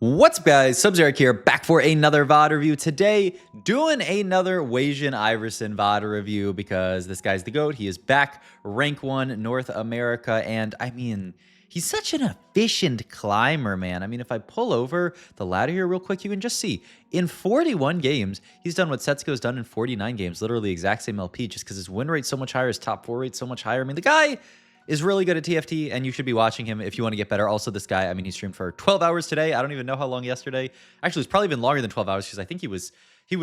What's up, guys? Sub-Zeric here, back for another VOD review. Today, doing another Wasianiverson VOD review because this guy's the GOAT. He is back, rank 1 North America, and I mean, he's such an efficient climber, man. I mean, if I pull over the ladder here real quick, you can just see, in 41 games, he's done what Setsuko's done in 49 games, literally the exact same LP, just because his win rate's so much higher, his top 4 rate's so much higher. I mean, the guy is really good at TFT, and you should be watching him if you want to get better. Also, this guy, I mean, he streamed for 12 hours today. I don't even know how long yesterday. Actually, it's probably been longer than 12 hours because I think he was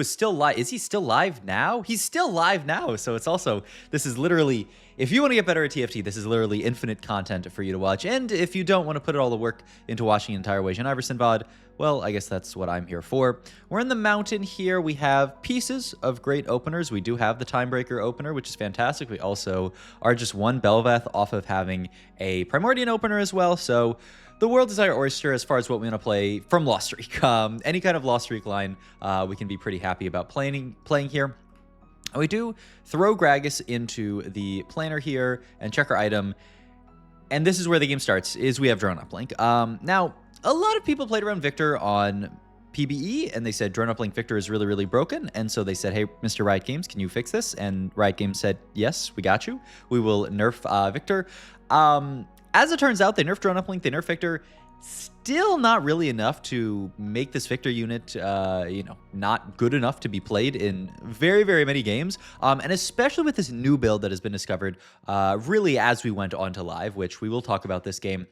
still live. Is he still live now? He's still live now. So it's also, this is literally, if you want to get better at TFT, this is literally infinite content for you to watch. And if you don't want to put all the work into watching an entire Wasianiverson VOD, well, I guess that's what I'm here for. We're in the mountain here. We have pieces of great openers. We do have the Timebreaker opener, which is fantastic. We also are just one Belveth off of having a Primordian opener as well. So the world is our oyster as far as what we want to play from Lost Streak. Any kind of Lost Streak line, we can be pretty happy about playing here. We do throw Gragas into the planner here and check our item. And this is where the game starts, is we have Drone Uplink. Now, a lot of people played around Victor on PBE, and they said Drone Uplink Victor is really, really broken. And so they said, hey, Mr. Riot Games, can you fix this? And Riot Games said, yes, we got you. We will nerf Victor. As it turns out, they nerfed Drone Uplink, they nerfed Victor. Still not really enough to make this Victor unit, not good enough to be played in very, very many games. And especially with this new build that has been discovered really as we went on to live, which we will talk about this game.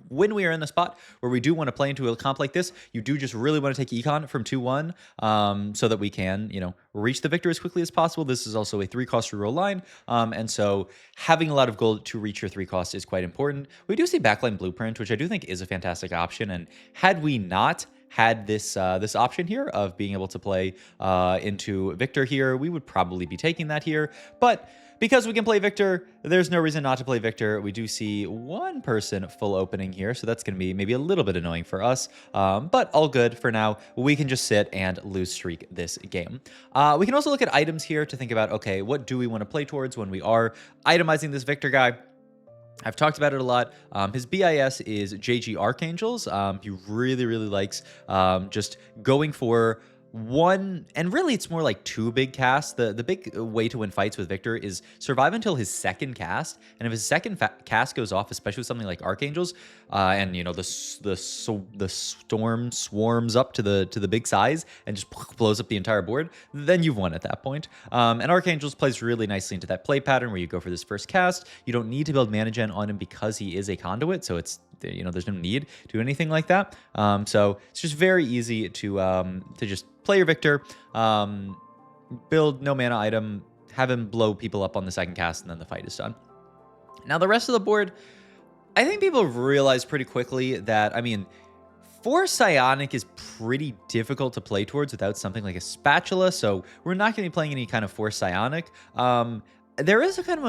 When we are in the spot where we do want to play into a comp like this, you do just really want to take Econ from 2-1 so that we can, reach the Victor as quickly as possible. This is also a 3-cost reroll line, and so having a lot of gold to reach your 3-cost is quite important. We do see Backline Blueprint, which I do think is a fantastic option, and had we not had this this option here of being able to play into Victor here, we would probably be taking that here, but because we can play Victor, there's no reason not to play Victor. We do see one person full opening here, so that's going to be maybe a little bit annoying for us, but all good for now. We can just sit and lose streak this game. We can also look at items here to think about, okay, what do we want to play towards when we are itemizing this Victor guy? I've talked about it a lot. His BIS is JG Archangels. He really, really likes just going for one, and really it's more like 2 big casts. The big way to win fights with Victor is survive until his second cast, and if his second cast goes off, especially with something like Archangels, and the storm swarms up to the big size and just blows up the entire board, then you've won at that point. And Archangels plays really nicely into that play pattern where you go for this first cast. You don't need to build mana gen on him because he is a conduit, so it's, there's no need to do anything like that. So it's just very easy to just play your Victor, build no mana item, have him blow people up on the second cast, and then the fight is done. Now, the rest of the board, I think people realize pretty quickly that, I mean, Force Psionic is pretty difficult to play towards without something like a Spatula, so we're not going to be playing any kind of Force Psionic. There is a kind of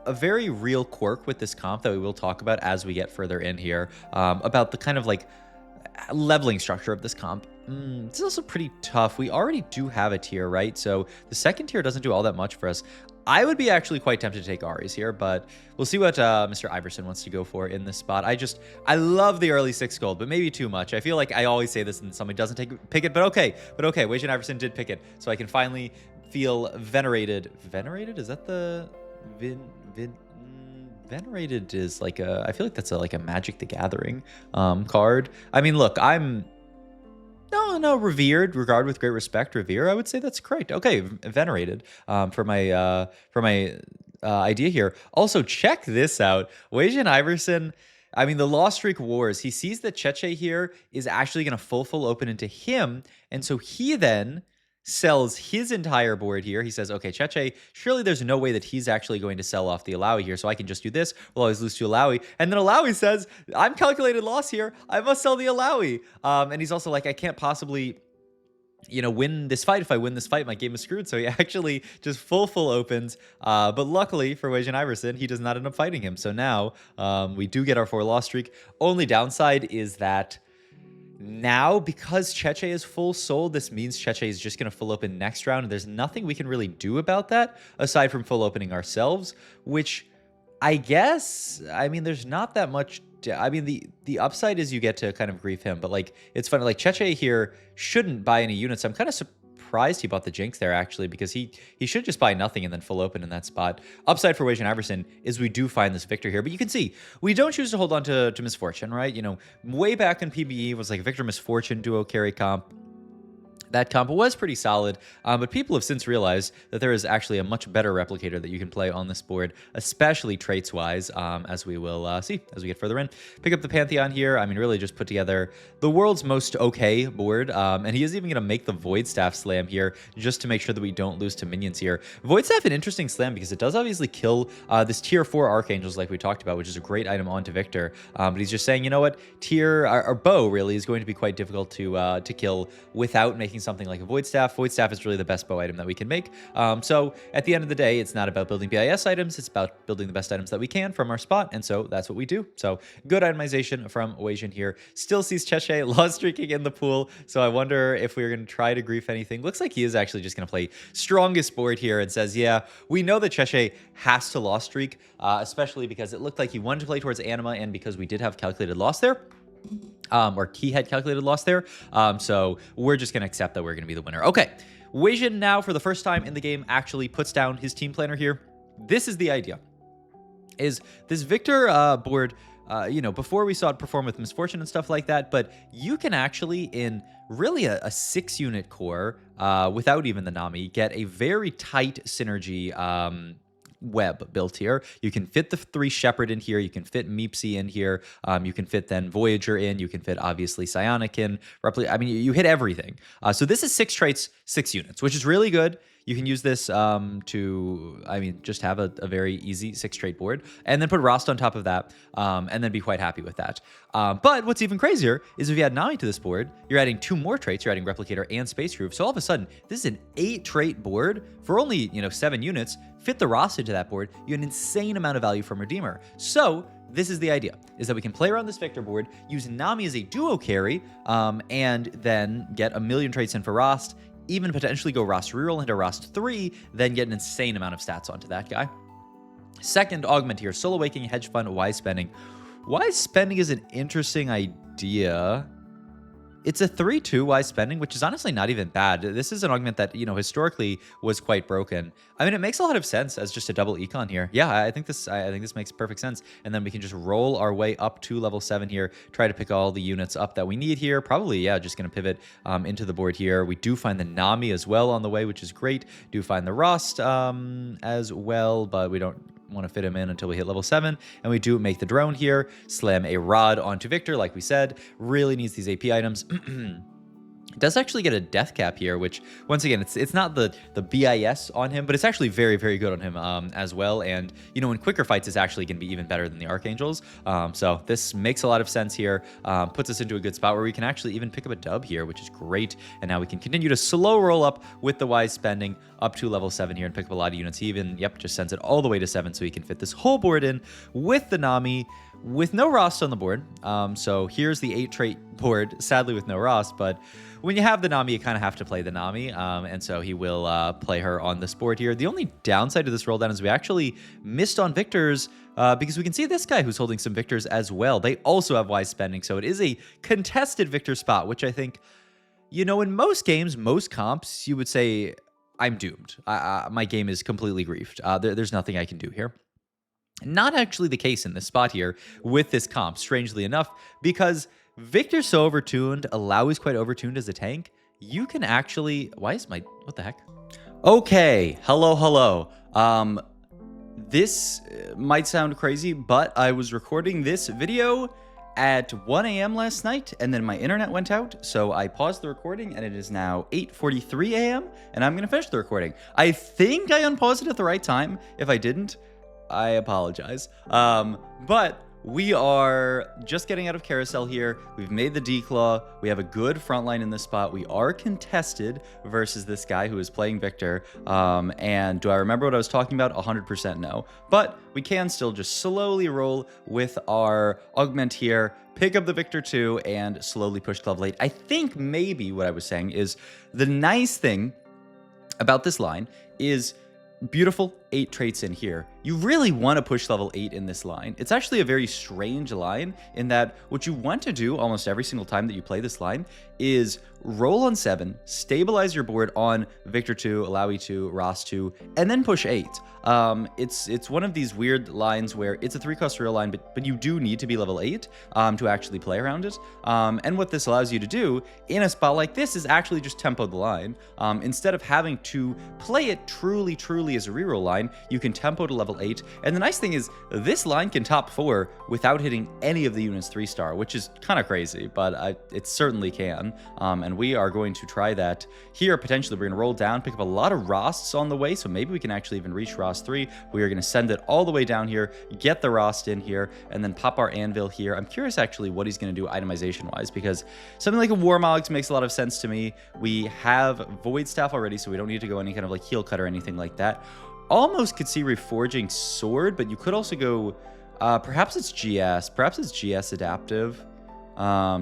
a very real quirk with this comp that we will talk about as we get further in here, about the kind of like leveling structure of this comp. It's also pretty tough. We already do have a tier, right? So the second tier doesn't do all that much for us. I would be actually quite tempted to take Aries here, but we'll see what Mr. Iverson wants to go for in this spot. I love the early 6 gold, but maybe too much. I feel like I always say this and somebody doesn't pick it, but okay. Wasianiverson did pick it, so I can finally feel venerated. Venerated? Is that the Venerated is like a, I feel like that's like a Magic the Gathering card. I mean, look, I'm revered, regard with great respect, revere. I would say that's correct. Okay, venerated for my idea here. Also, check this out. Wasianiverson, I mean, the Lost Streak Wars, he sees that Cheche here is actually going to full open into him, and so he then sells his entire board here. He says, okay, Cheche, surely there's no way that he's actually going to sell off the Alawi here, so I can just do this. We'll always lose to Alawi. And then Alawi says, I'm calculated loss here. I must sell the Alawi. And he's also like, I can't possibly, win this fight. If I win this fight, my game is screwed. So he actually just full opens. But luckily for Wasianiverson, he does not end up fighting him. So now we do get our 4 loss streak. Only downside is that now, because Cheche is full sold, this means Cheche is just going to full open next round, and there's nothing we can really do about that aside from full opening ourselves, which I guess, I mean, there's not that much. I mean, the upside is you get to kind of grief him, but like it's funny. Like Cheche here shouldn't buy any units. I'm kind of surprised he bought the Jinx there actually, because he should just buy nothing and then full open in that spot. Upside for Wasianiverson is we do find this Victor here, but you can see we don't choose to hold on to Misfortune, right? You know, way back in PBE was like Victor Misfortune duo carry comp. That comp was pretty solid, but people have since realized that there is actually a much better replicator that you can play on this board, especially traits-wise, as we will see as we get further in. Pick up the Pantheon here. I mean, really just put together the world's most okay board, and he is even going to make the Void Staff slam here just to make sure that we don't lose to minions here. Void Staff, an interesting slam because it does obviously kill this tier 4 Archangels like we talked about, which is a great item onto Victor, but he's just saying, you know what, our bow really is going to be quite difficult to kill without making something like a Void Staff. Void Staff is really the best bow item that we can make. So at the end of the day, it's not about building BIS items, it's about building the best items that we can from our spot, and so that's what we do. So good itemization from Wasian here. Still sees Cheche lost streaking in the pool, so I wonder if we're going to try to grief anything. Looks like he is actually just going to play strongest board here and says, yeah, we know that Cheche has to lost streak, especially because it looked like he wanted to play towards Anima, and because we did have calculated loss there. Or he had calculated loss there. So we're just going to accept that we're going to be the winner. Okay. Wasian now, for the first time in the game, actually puts down his team planner here. This is the idea. Is this Victor board, you know, before we saw it perform with Misfortune and stuff like that, but you can actually, in really a 6-unit core, without even the Nami, get a very tight synergy web built here. You can fit the 3 Shepherd in here. You can fit Meepsy in here. You can fit then Voyager in. You can fit obviously Psionic in. I mean, you hit everything. So this is 6 traits, 6 units, which is really good. You can use this to, I mean, just have a very easy 6-trait board, and then put Rost on top of that, and then be quite happy with that. But what's even crazier is if you add Nami to this board, you're adding 2 more traits. You're adding Replicator and Space Groove. So all of a sudden, this is an 8-trait board for only, you know, 7 units. Fit the Rost into that board, you have an insane amount of value from Redeemer. So this is the idea, is that we can play around this Victor board, use Nami as a duo carry, and then get a million traits in for Rost, even potentially go Rost Reroll into Rost 3, then get an insane amount of stats onto that guy. Second augment here, Soul Awakening, Hedge Fund, Wise Spending. Wise Spending is an interesting idea. It's a 3/2 Wise Spending, which is honestly not even bad. This is an augment that, you know, historically was quite broken. I mean, it makes a lot of sense as just a double econ here. Yeah, I think this makes perfect sense. And then we can just roll our way up to level 7 here, try to pick all the units up that we need here. Probably, yeah, just going to pivot into the board here. We do find the Nami as well on the way, which is great. Do find the Rost as well, but we don't want to fit him in until we hit level 7, and we do make the drone here, slam a rod onto Victor like we said. Really needs these AP items. Does actually get a death cap here, which once again, it's not the BIS on him, but it's actually very, very good on him as well. And you know, in quicker fights, it's actually going to be even better than the Archangels. So this makes a lot of sense here. Puts us into a good spot where we can actually even pick up a dub here, which is great. And now we can continue to slow roll up with the Wise Spending up to level 7 here and pick up a lot of units. He even, yep, just sends it all the way to 7 so he can fit this whole board in with the Nami, with no Rost on the board. So here's the 8-trait board, sadly with no Rost, but when you have the Nami, you kind of have to play the Nami, and so he will play her on this board here. The only downside to this roll down is we actually missed on Victors, because we can see this guy who's holding some Victors as well. They also have Wise Spending, so it is a contested Victor spot, which I think, you know, in most games, most comps, you would say, I'm doomed. My game is completely griefed. There's nothing I can do here. Not actually the case in this spot here with this comp, strangely enough, because Victor's so overtuned, Allow is quite overtuned as a tank. You can actually, what the heck? Okay, hello. This might sound crazy, but I was recording this video at 1 a.m. last night, and then my internet went out, so I paused the recording, and it is now 8:43 a.m., and I'm gonna finish the recording. I think I unpaused it at the right time. If I didn't, I apologize. But we are just getting out of Carousel here. We've made the declaw. We have a good front line in this spot. We are contested versus this guy who is playing Victor. And do I remember what I was talking about? 100% no. But we can still just slowly roll with our augment here, pick up the Victor 2, and slowly push to level 8. I think maybe what I was saying is the nice thing about this line is beautiful, 8 traits in here. You really want to push level 8 in this line. It's actually a very strange line in that what you want to do almost every single time that you play this line is roll on 7, stabilize your board on Victor 2, Alawi 2, Ross 2, and then push 8. It's one of these weird lines where it's a 3-cost real line, but you do need to be level 8 to actually play around it. And what this allows you to do in a spot like this is actually just tempo the line. Instead of having to play it truly as a reroll line, you can tempo to level 8. And the nice thing is this line can top 4 without hitting any of the units 3-star, which is kind of crazy, but it certainly can. And we are going to try that here. Potentially, we're going to roll down, pick up a lot of Rosts on the way, so maybe we can actually even reach Rost 3. We are going to send it all the way down here, get the Rost in here, and then pop our Anvil here. I'm curious actually what he's going to do itemization-wise, because something like a Warmogs makes a lot of sense to me. We have Void Staff already, so we don't need to go any kind of like heal cut or anything like that. Almost could see Reforging Sword, but you could also go, perhaps it's GS. Perhaps it's GS Adaptive.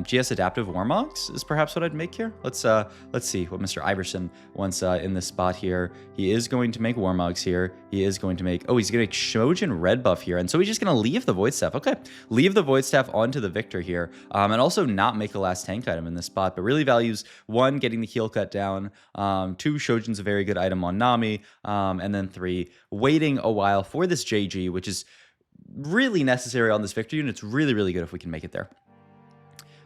GS Adaptive Warmogs is perhaps what I'd make here. Let's see what Mr. Iverson wants in this spot here. He is going to make Warmogs here. He is going to make, oh, he's going to make Shojin Red buff here. And so he's just going to leave the Void Staff. Okay, leave the Void Staff onto the Victor here. And also not make a last tank item in this spot, but really values 1, getting the heal cut down. 2, Shojin's a very good item on Nami. And then 3, waiting a while for this JG, which is really necessary on this Victor unit. It's really good if we can make it there.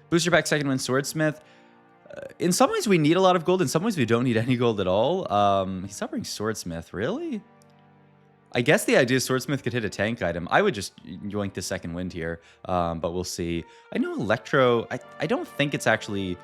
Booster pack, second win, Swordsmith. In some ways, we need a lot of gold. In some ways, we don't need any gold at all. He's suffering Swordsmith, really? I guess the idea is Swordsmith could hit a tank item. I would just yoink the second wind here, but we'll see. I know Electro, I don't think it's actually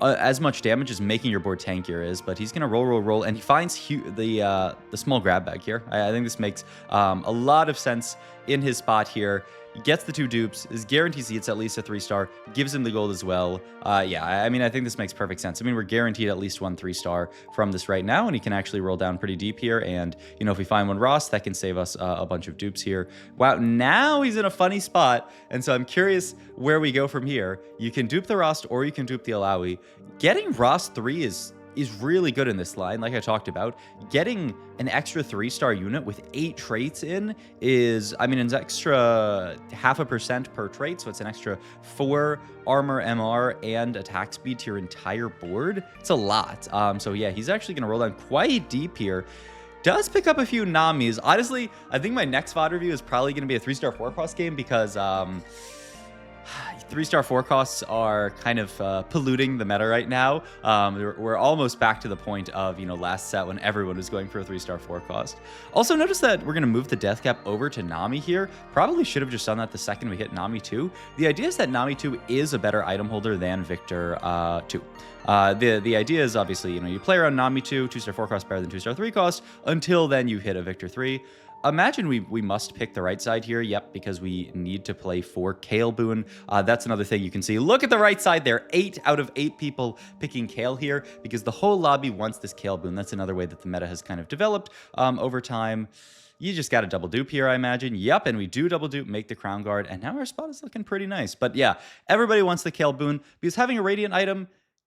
as much damage as making your board tankier is, but he's going to roll, and he finds the small grab bag here. I think this makes a lot of sense in his spot here. He gets the 2 dupes, is guarantees he gets at least a 3-star, gives him the gold as well. Yeah, I mean, I think this makes perfect sense. I mean, we're guaranteed at least 1 3-star from this right now, and he can actually roll down pretty deep here. And, you know, if we find 1 Ross, that can save us a bunch of dupes here. Wow, now he's in a funny spot, and so I'm curious where we go from here. You can dupe the Rost, or you can dupe the Alawi. Getting Rost 3 is really good in this line, like I talked about. Getting an extra 3-star unit with 8 traits in is, I mean, it's extra 0.5% per trait, so it's an extra 4 armor, MR, and attack speed to your entire board. It's a lot. So yeah, he's actually going to roll down quite deep here. Does pick up a few Namis. Honestly, I think my next VOD review is probably going to be a 3-star 4-cost game because 3-star 4 costs are kind of polluting the meta right now. We're almost back to the point of, you know, last set when everyone was going for a 3-star 4 cost. Also notice that we're going to move the death cap over to Nami here. Probably should have just done that the second we hit Nami 2. The idea is that Nami 2 is a better item holder than Victor 2. The idea is obviously, you know, you play around Nami 2, 2-star 4 cost better than 2-star 3 cost, until then you hit a Victor 3. Imagine we must pick the right side here. Yep, because we need to play for Kale Boon. That's another thing you can see. Look at the right side there. 8 out of 8 people picking Kale here because the whole lobby wants this Kale Boon. That's another way that the meta has kind of developed over time. You just got a double dupe here, I imagine. Yep, and we do double dupe, make the Crown Guard, and now our spot is looking pretty nice. But yeah, everybody wants the Kale Boon because having a Radiant item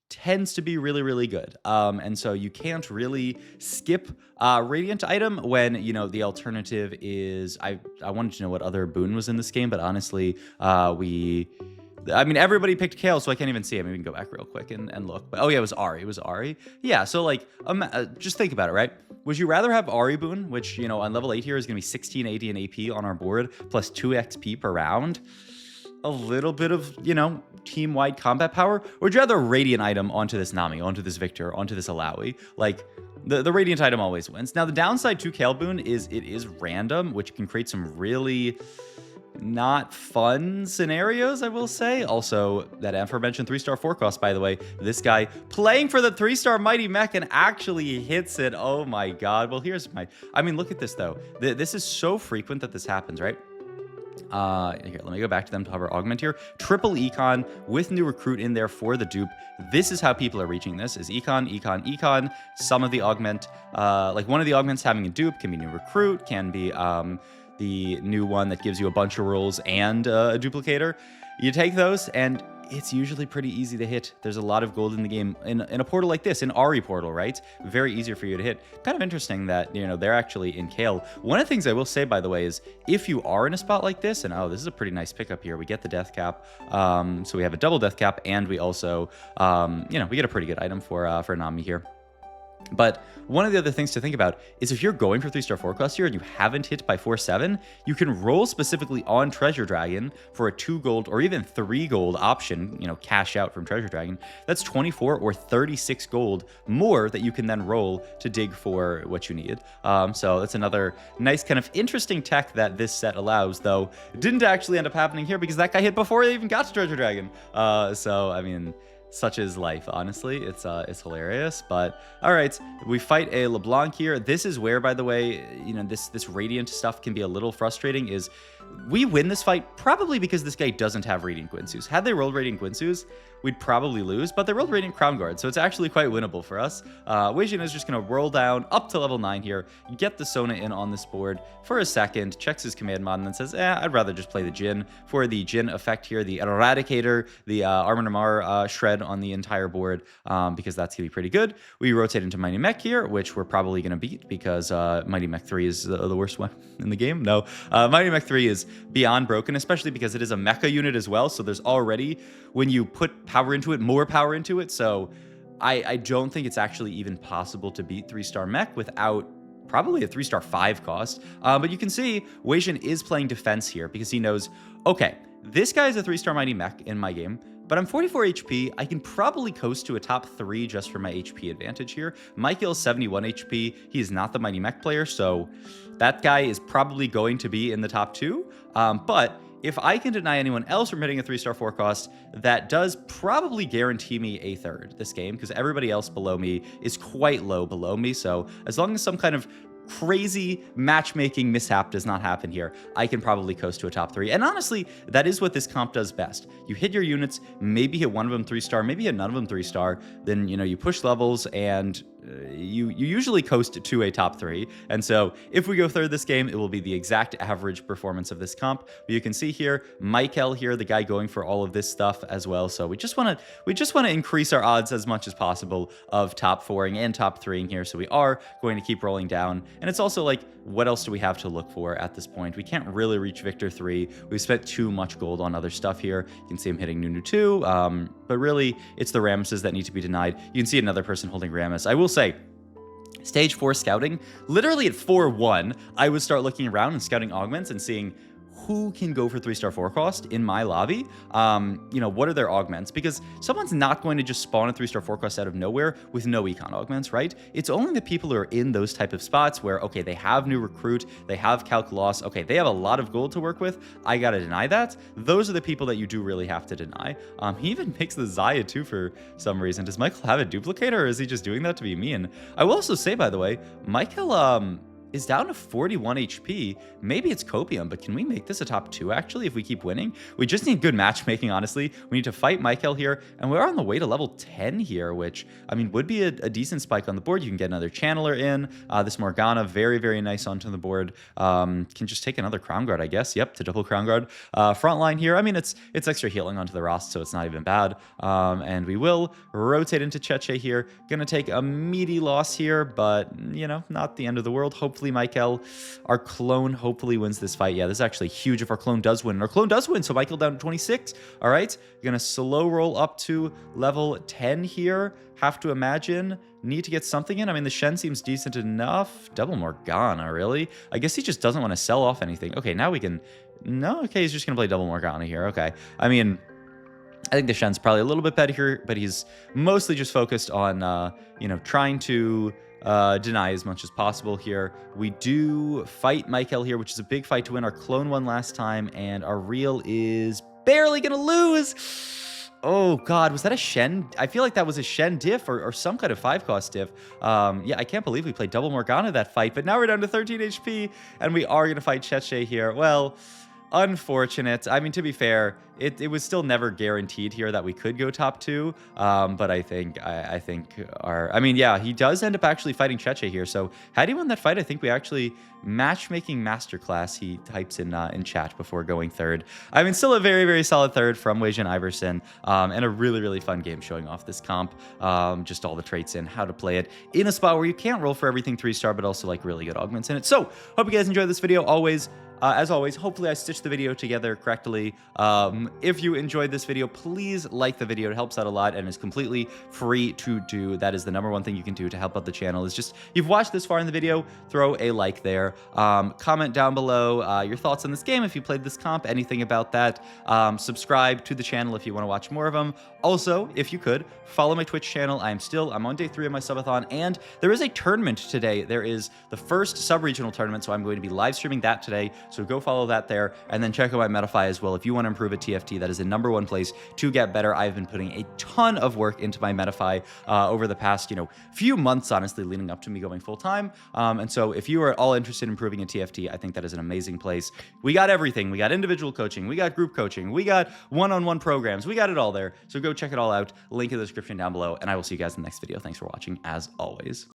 tends to be really good, and so you can't really skip Radiant item when, you know, the alternative is I wanted to know what other boon was in this game, but honestly I mean, everybody picked Kale, so I can't even see. I mean, we can go back real quick and look. But, oh yeah, it was Ahri. Yeah, so like, just think about it, right? Would you rather have Ahri boon, which, you know, on level 8 here is going to be 1680 in AP on our board, plus 2 XP per round? A little bit of, you know, team-wide combat power? Or would you rather a Radiant item onto this Nami, onto this Victor, onto this Alawi? Like, the Radiant item always wins. Now, the downside to Kale Boon is it is random, which can create some really not fun scenarios, I will say. Also, that aforementioned 3-star 4 cost, by the way, this guy playing for the 3-star Mighty Mech and actually hits it. Oh my god. Well, here's my... I mean, look at this, though. This is so frequent that this happens, right? Here, let me go back to them to hover augment here. Triple econ with new recruit in there for the dupe. This is how people are reaching this, is econ. Some of the augment, like one of the augments having a dupe can be new recruit, can be the new one that gives you a bunch of rolls and a duplicator. You take those, and it's usually pretty easy to hit. There's a lot of gold in the game. In a portal like this, in Ari portal, right? Very easier for you to hit. Kind of interesting that, you know, they're actually in Kale. One of the things I will say, by the way, is if you are in a spot like this, and oh, this is a pretty nice pickup here. We get the death cap. So we have a double death cap, and we also, you know, we get a pretty good item for Nami here. But one of the other things to think about is if you're going for 3-star forecast here and you haven't hit by 4-7, you can roll specifically on Treasure Dragon for a 2 gold or even 3 gold option, you know, cash out from Treasure Dragon. That's 24 or 36 gold more that you can then roll to dig for what you need. So that's another nice kind of interesting tech that this set allows, though it didn't actually end up happening here because that guy hit before they even got to Treasure Dragon. So, I mean, such is life, honestly. It's hilarious. But all right, we fight a LeBlanc here. This is where, by the way, you know, this Radiant stuff can be a little frustrating. Is we win this fight probably because this guy doesn't have Radiant Guinsus. Had they rolled Radiant Guinsus, we'd probably lose, but they rolled Radiant Crown Guard, so it's actually quite winnable for us. Wasian is just going to roll down up to level 9 here, get the Sona in on this board for a second, checks his command mod, and then says, I'd rather just play the Jhin for the Jhin effect here, the Eradicator, the Armor Namar shred on the entire board, because that's going to be pretty good. We rotate into Mighty Mech here, which we're probably going to beat because Mighty Mech 3 is the worst one in the game. No, Mighty Mech 3 is beyond broken, especially because it is a mecha unit as well, so there's already, when you put power into it, more power into it, so I don't think it's actually even possible to beat 3-star mech without probably a 3-star 5 cost. But you can see Wasian is playing defense here because he knows, okay, this guy is a 3-star mighty mech in my game, but I'm 44 HP. I can probably coast to a top 3 just for my HP advantage here. Michael is 71 HP. He is not the mighty mech player, so that guy is probably going to be in the top 2. But if I can deny anyone else from hitting a 3-star 4 cost, that does probably guarantee me a third this game, because everybody else below me is quite low below me. So as long as some kind of crazy matchmaking mishap does not happen here, I can probably coast to a top 3. And honestly, that is what this comp does best. You hit your units, maybe hit one of them 3-star, maybe hit none of them 3-star, then, you know, you push levels and you usually coast to a top 3. And so if we go third this game, it will be the exact average performance of this comp. But you can see here, Michael here, the guy going for all of this stuff as well. So we just want to increase our odds as much as possible of top 4ing and top 3ing here. So we are going to keep rolling down. And it's also like, what else do we have to look for at this point? We can't really reach Victor 3. We've spent too much gold on other stuff here. You can see him hitting Nunu 2, but really, it's the Ramesses that need to be denied. You can see another person holding Ramess. I will say, Stage 4 scouting, literally at 4-1, I would start looking around and scouting augments and seeing who can go for 3-star 4 cost in my lobby. You know, what are their augments? Because someone's not going to just spawn a 3-star 4 cost out of nowhere with no econ augments, right? It's only the people who are in those type of spots where, okay, they have new recruit, they have calc loss, okay, they have a lot of gold to work with, I gotta deny that. Those are the people that you do really have to deny. He even makes the Zaya too for some reason. Does Michael have a duplicator, or is he just doing that to be mean? I will also say, by the way, Michael, is down to 41 HP. Maybe it's Copium, but can we make this a top 2 actually if we keep winning? We just need good matchmaking, honestly. We need to fight Michael here, and we're on the way to level 10 here, which, I mean, would be a decent spike on the board. You can get another Channeler in. This Morgana, very, very nice onto the board. Can just take another Crown Guard, I guess. Yep, to double Crown Guard. Front line here, I mean, it's extra healing onto the Rost, so it's not even bad. And we will rotate into Cheche here. Gonna take a meaty loss here, but, you know, not the end of the world. Hopefully Michael, our clone, hopefully wins this fight. Yeah, this is actually huge if our clone does win. And our clone does win, so Michael down to 26. All right, gonna slow roll up to level 10 here. Have to imagine, need to get something in. I mean, the Shen seems decent enough. Double Morgana, really? I guess he just doesn't want to sell off anything. Okay, now we can... No, okay, he's just gonna play double Morgana here. Okay, I mean, I think the Shen's probably a little bit better here, but he's mostly just focused on, you know, trying to deny as much as possible here. We do fight Michael here, which is a big fight to win. Our clone won last time, and our real is barely gonna lose. Oh god, was that a Shen? I feel like that was a Shen diff or some kind of 5-cost diff. Yeah, I can't believe we played double Morgana that fight, but now we're down to 13 HP, and we are gonna fight Cheche here. Well, unfortunate. I mean, to be fair, it was still never guaranteed here that we could go top 2. But I think I mean, yeah, he does end up actually fighting Cheche here. So had he won that fight, I think we actually matchmaking masterclass, he types in chat before going third. I mean, still a very, very solid third from Wasianiverson, and a really, really fun game showing off this comp. Just all the traits in, how to play it in a spot where you can't roll for everything 3-star, but also like really good augments in it. So hope you guys enjoyed this video. As always, hopefully I stitched the video together correctly. If you enjoyed this video, please like the video. It helps out a lot and is completely free to do. That is the #1 thing you can do to help out the channel, is just, you've watched this far in the video, throw a like there. Comment down below your thoughts on this game, if you played this comp, anything about that. Subscribe to the channel if you want to watch more of them. Also, if you could, follow my Twitch channel. I'm on day 3 of my subathon, and there is a tournament today. There is the first sub-regional tournament, so I'm going to be live streaming that today. So go follow that there, and then check out my Metafy as well. If you want to improve at TFT, that is the #1 place to get better. I've been putting a ton of work into my Metafy over the past, few months, honestly, leading up to me going full time. And so if you are all interested in improving at TFT, I think that is an amazing place. We got everything. We got individual coaching, we got group coaching, we got one-on-one programs, we got it all there. So go check it all out. Link in the description down below, and I will see you guys in the next video. Thanks for watching, as always.